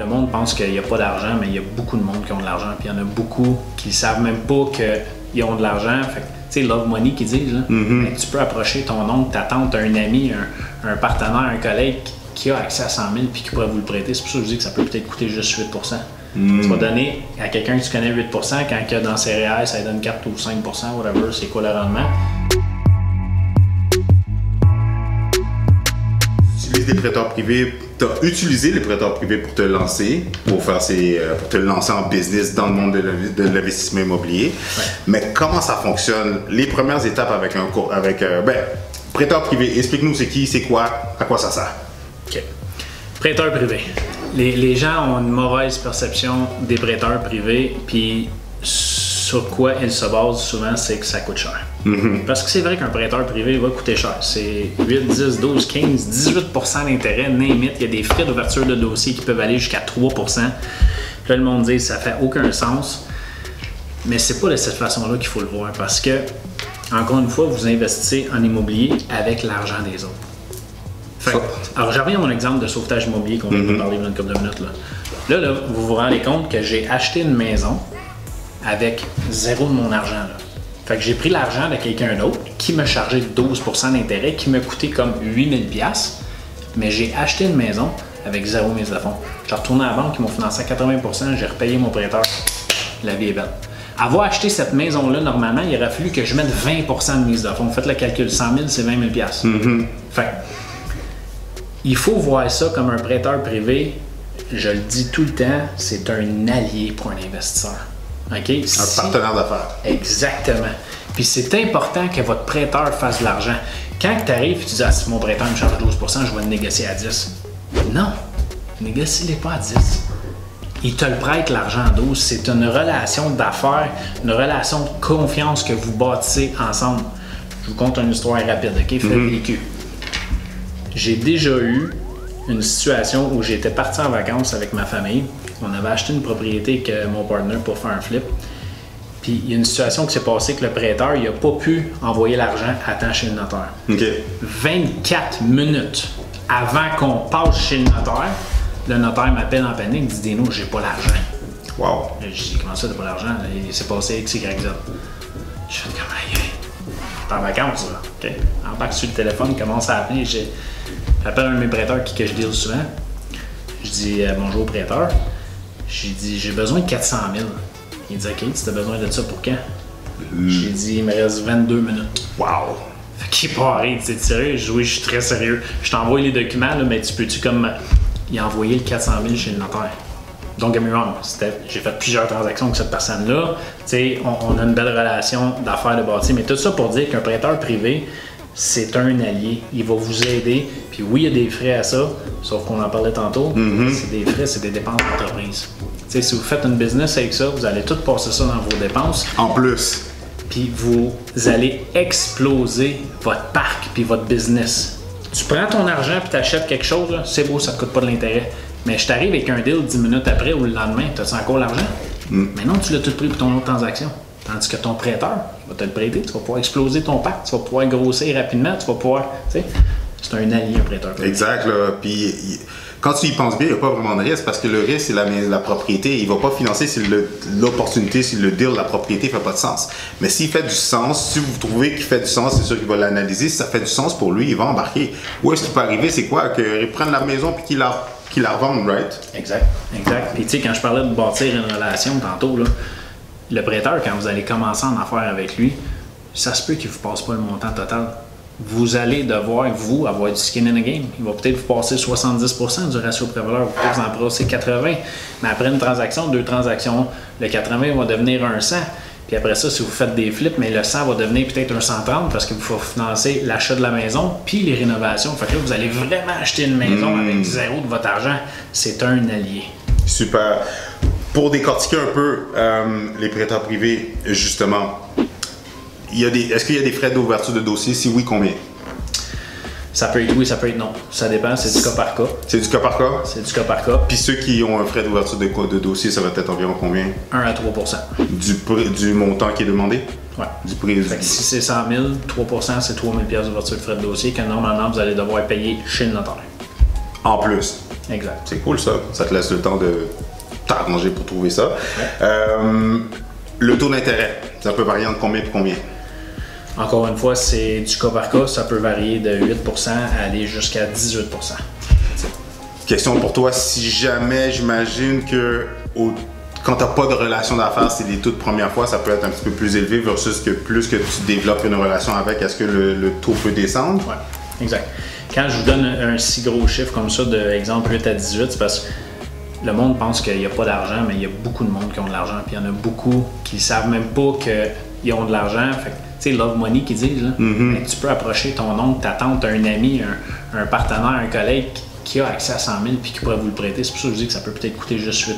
le monde pense qu'il n'y a pas d'argent, mais il y a beaucoup de monde qui ont de l'argent. Puis il y en a beaucoup qui ne savent même pas qu'ils ont de l'argent. Fait que, tu sais, love money qu'ils disent, là. Mais tu peux approcher ton oncle, ta tante, un ami, un partenaire, un collègue qui a accès à 100 000 puis qui pourrait vous le prêter. C'est pour ça que je dis que ça peut peut-être coûter juste 8 Tu vas donner à quelqu'un que tu connais 8 quand il y a dans ses REER, ça lui donne 4 ou 5 whatever, c'est quoi le rendement. Des prêteurs privés, tu as utilisé les prêteurs privés pour te lancer, pour te lancer en business dans le monde de l'investissement immobilier. Ouais. Mais comment ça fonctionne? Les premières étapes avec prêteur privé, explique-nous c'est qui, c'est quoi, à quoi ça sert? OK. Prêteur privé. Les gens ont une mauvaise perception des prêteurs privés, puis sur quoi ils se basent souvent, c'est que ça coûte cher. Parce que c'est vrai qu'un prêteur privé va coûter cher. C'est 8, 10, 12, 15, 18 d'intérêt, name it. Il y a des frais d'ouverture de dossier qui peuvent aller jusqu'à 3 Puis là, le monde dit ça fait aucun sens. Mais c'est pas de cette façon-là qu'il faut le voir. Parce que, encore une fois, vous investissez en immobilier avec l'argent des autres. Alors, j'en reviens à mon exemple de sauvetage immobilier qu'on vient de parler dans une couple de minutes. Là, vous vous rendez compte que j'ai acheté une maison avec zéro de mon argent. Là. Fait que j'ai pris l'argent de quelqu'un d'autre qui m'a chargé 12 d'intérêt, qui m'a coûté comme 8 000 $, mais j'ai acheté une maison avec zéro mise de fonds. J'ai retourné à la banque, ils m'ont financé à 80 j'ai repayé mon prêteur. La vie est belle. Avoir acheté cette maison-là, normalement, il aurait fallu que je mette 20 de mise de fonds. Faites le calcul, 100 000, c'est 20 000 $. Fait il faut voir ça comme un prêteur privé. Je le dis tout le temps, c'est un allié pour un investisseur. Okay? Un partenaire d'affaires. Exactement. Puis c'est important que votre prêteur fasse de l'argent. Quand tu arrives et tu dis si mon prêteur me charge 12 je vais le négocier à 10. Non, négocie-les pas à 10. Il te le prête l'argent à 12. C'est une relation d'affaires, une relation de confiance que vous bâtissez ensemble. Je vous conte une histoire rapide, OK? Fait vécu. J'ai déjà eu une situation où j'étais parti en vacances avec ma famille. On avait acheté une propriété avec mon partner pour faire un flip. Puis il y a une situation qui s'est passée que le prêteur n'a pas pu envoyer l'argent à temps chez le notaire. Okay. 24 minutes avant qu'on passe chez le notaire m'appelle en panique, dit Dino, j'ai pas l'argent. Wow. Je dis comment ça, t'as pas l'argent? Il s'est passé X, Y, Z. Je fais comme aïe. T'es en vacances, là. OK? Embarque sur le téléphone, commence à appeler. J'appelle un de mes prêteurs qui que je deal souvent. Je dis bonjour prêteur. J'ai dit j'ai besoin de 400 000. Il dit OK, tu as besoin de ça pour quand? J'ai dit il me reste 22 minutes. Wow! Fait qu'il est pas arrêté, c'est sérieux? Je dis oui, je suis très sérieux. Je t'envoie les documents, là, mais tu peux-tu comme. Il a envoyé le 400 000 chez le notaire. Don't get me wrong, j'ai fait plusieurs transactions avec cette personne-là. On a une belle relation d'affaires de bâti, mais tout ça pour dire qu'un prêteur privé, c'est un allié. Il va vous aider. Puis oui, il y a des frais à ça, sauf qu'on en parlait tantôt. C'est des frais, c'est des dépenses d'entreprise. Si vous faites une business avec ça, vous allez tout passer ça dans vos dépenses. En plus. Puis vous allez exploser votre parc puis votre business. Tu prends ton argent puis tu achètes quelque chose, c'est beau, ça ne te coûte pas de l'intérêt. Mais je t'arrive avec un deal 10 minutes après ou le lendemain, as-tu encore l'argent? Mais non, tu l'as tout pris pour ton autre transaction. Tandis que ton prêteur va te le prêter, tu vas pouvoir exploser ton parc, tu vas pouvoir grossir rapidement, tu vas pouvoir. C'est un allié, un prêteur. Exact. Là. Puis quand tu y penses bien, il n'y a pas vraiment de risque parce que le risque, c'est la propriété. Il ne va pas financer si l'opportunité, si le deal, la propriété ne fait pas de sens. Mais s'il fait du sens, si vous trouvez qu'il fait du sens, c'est sûr qu'il va l'analyser. Si ça fait du sens pour lui, il va embarquer. Où est-ce qu'il peut arriver? C'est quoi? Qu'il prenne la maison puis qu'il la revende, right? Exact. Puis tu sais, quand je parlais de bâtir une relation tantôt, là, le prêteur, quand vous allez commencer en affaires avec lui, ça se peut qu'il ne vous passe pas le montant total. Vous allez devoir, vous, avoir du skin in the game. Il va peut-être vous passer 70% du ratio prix-valeur, vous pouvez vous en passer 80%. Mais après une transaction, 2 transactions, le 80 va devenir un 100. Puis après ça, si vous faites des flips, mais le 100 va devenir peut-être un 130 parce qu'il faut financer l'achat de la maison puis les rénovations. Fait que là, vous allez vraiment acheter une maison avec zéro de votre argent. C'est un allié. Super. Pour décortiquer un peu les prêteurs privés, justement, est-ce qu'il y a des frais d'ouverture de dossier? Si oui, combien? Ça peut être oui, ça peut être non. Ça dépend, c'est du cas par cas. C'est du cas par cas? C'est du cas par cas. Puis ceux qui ont un frais d'ouverture de dossier, ça va être environ combien? 1 à 3%. Du montant qui est demandé? Oui. Du prix. Fait que si c'est 100 000, 3%, c'est 3 000 $ d'ouverture de frais de dossier que normalement vous allez devoir payer chez le notaire. En plus? Exact. C'est cool ça. Ça te laisse le temps de t'arranger pour trouver ça. Le taux d'intérêt, ça peut varier entre combien et combien? Encore une fois, c'est du cas par cas. Ça peut varier de 8% à aller jusqu'à 18%. Question pour toi, si jamais j'imagine que quand tu n'as pas de relation d'affaires, c'est les toutes premières fois, ça peut être un petit peu plus élevé versus que plus que tu développes une relation avec, est-ce que le taux peut descendre? Oui, exact. Quand je vous donne un si gros chiffre comme ça, de exemple 8 à 18, c'est parce que le monde pense qu'il n'y a pas d'argent, mais il y a beaucoup de monde qui ont de l'argent, puis il y en a beaucoup qui ne savent même pas qu'ils ont de l'argent. Fait tu sais, love money qu'ils disent, là. Mais tu peux approcher ton oncle, ta tante, un ami, un partenaire, un collègue qui a accès à 100 000 puis qui pourrait vous le prêter. C'est pour ça que je dis que ça peut peut-être coûter juste 8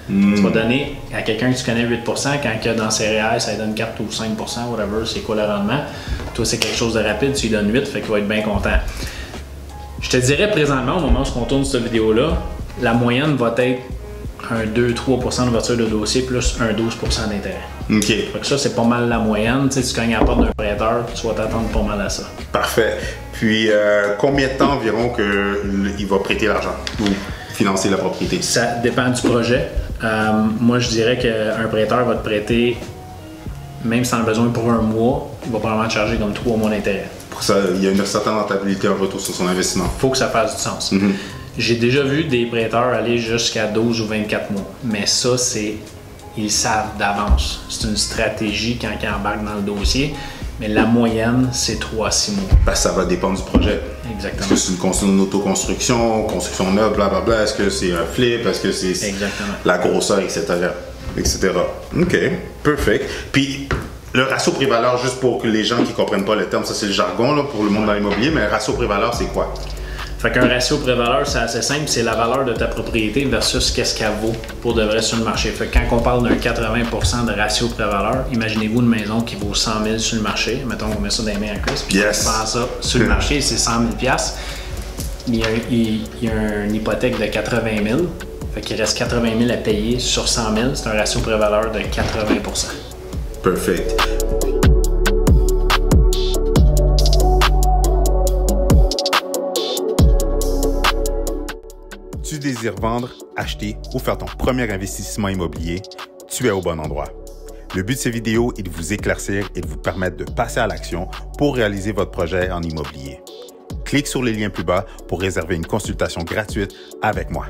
Tu vas donner à quelqu'un que tu connais 8 quand il y a dans ses REER, ça lui donne 4 ou 5 whatever, c'est quoi le rendement. Toi, c'est quelque chose de rapide, tu lui donnes 8, fait qu'il va être bien content. Je te dirais présentement, au moment où on tourne cette vidéo-là, la moyenne va être un 2-3% d'ouverture de dossier plus un 12% d'intérêt. OK. Fait que ça, c'est pas mal la moyenne. Tu sais, tu cognes à la porte d'un prêteur, tu vas t'attendre pas mal à ça. Parfait. Puis, combien de temps environ qu'il va prêter l'argent ou financer la propriété? Ça dépend du projet. Moi, je dirais qu'un prêteur va te prêter, même si tu en as besoin pour un mois, il va probablement te charger comme 3 mois d'intérêt. Pour ça, il y a une certaine rentabilité en retour sur son investissement. Il faut que ça fasse du sens. J'ai déjà vu des prêteurs aller jusqu'à 12 ou 24 mois. Mais ça, ils savent d'avance. C'est une stratégie quand ils embarquent dans le dossier. Mais la moyenne, c'est 3 à 6 mois. Parce que ça va dépendre du projet. Exactement. Est-ce que c'est une autoconstruction, construction neuve, blablabla? Est-ce que c'est un flip? Est-ce que c'est la grosseur, etc. OK, perfect. Puis, le ratio prix-valeur, juste pour que les gens qui ne comprennent pas le terme, ça c'est le jargon là, pour le monde dans l'immobilier, mais ratio prix-valeur, c'est quoi? Fait qu'un ratio prix-valeur, c'est assez simple, c'est la valeur de ta propriété versus qu'est-ce qu'elle vaut pour de vrai sur le marché. Fait que quand on parle d'un 80% de ratio prix-valeur, imaginez-vous une maison qui vaut 100 000 sur le marché, mettons qu'on met ça dans les mains à Chris, puis on vend ça sur le marché, c'est 100 000 il y a une hypothèque de 80 000, fait qu'il reste 80 000 à payer sur 100 000, c'est un ratio prix-valeur de 80%. Perfect. Tu désires vendre, acheter ou faire ton premier investissement immobilier, tu es au bon endroit. Le but de ces vidéos est de vous éclaircir et de vous permettre de passer à l'action pour réaliser votre projet en immobilier. Clique sur les liens plus bas pour réserver une consultation gratuite avec moi.